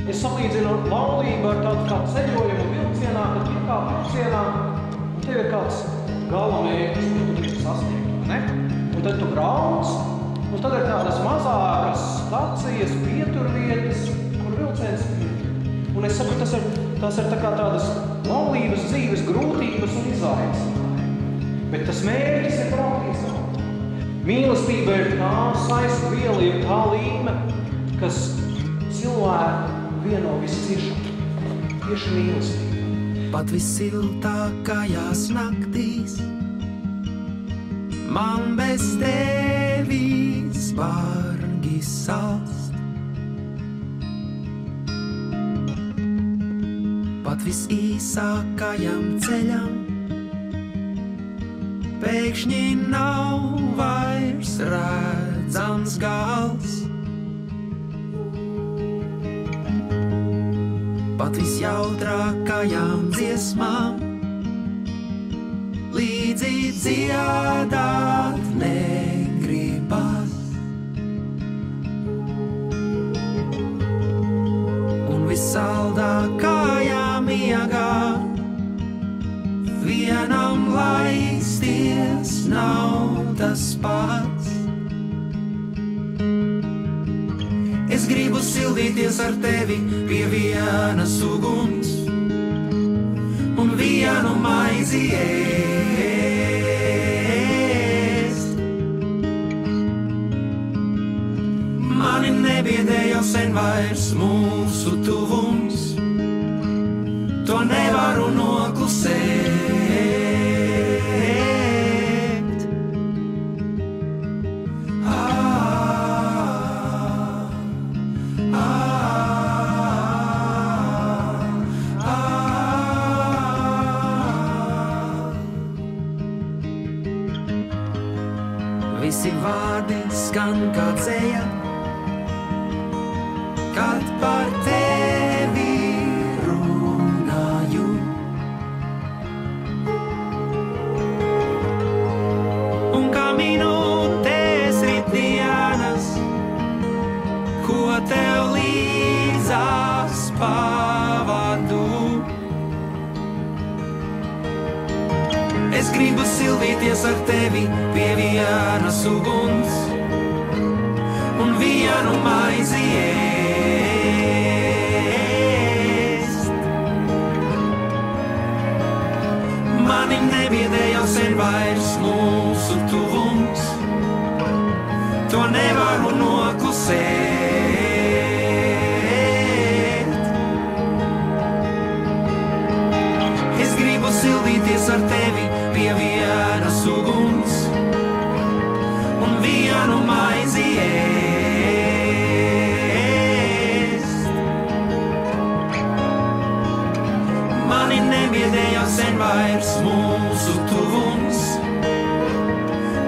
Es salīdzinu laulību ar tādu kā ceļojumu vilcienā, kad iekāp vilcienā, un tev ir kāds galamērķis, ko tu gribi sasniegt, ne? Un tad tu brauc, un tad ir tādas mazākas stacijas, pieturvietas, kur vilciens ir. Un es saprotu, tas ir tā kā tādas laulības dzīves grūtības un izaicinājumi. Bet tas mērķis ir braukt. Mīlestība ir tā saista viela, ir tā līme, kas cilvēku vieno visciešāk. Tieši mīlestība. Pat vissiltākajās naktīs man bez tevis bargi salst. Pat visīsākajam ceļam pēkšņi nav vairs redzams gals. Pat visjautrākajām dziesmām līdzi dziedāt negribas. Un vissaldākajā miegā vienam laisties nav tas pats. Es gribu sildīties ar tevi pie vienas uguns un vienu maizi ēst. Mani nebiedē jau sen vairs mūsu tuvums, to nevaru noklusēt. Visi vārdi skan kā dzeja, kad par tevi runāju. Un kā minūtes rit dienas, ko tev līdzās pavadu. Es gribu sildīties ar tevi pie vienas uguns un vienu maizi ēst. Mani nebiedē jau sen vairs mūsu tuvums, to nevaru noklusēt. Es gribu sildīties ar tevi pie vienas uguns un vienu maizi ēst. Mani nebiedē jau sen vairs mūsu tuvums,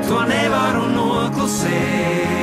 to nevaru noklusēt.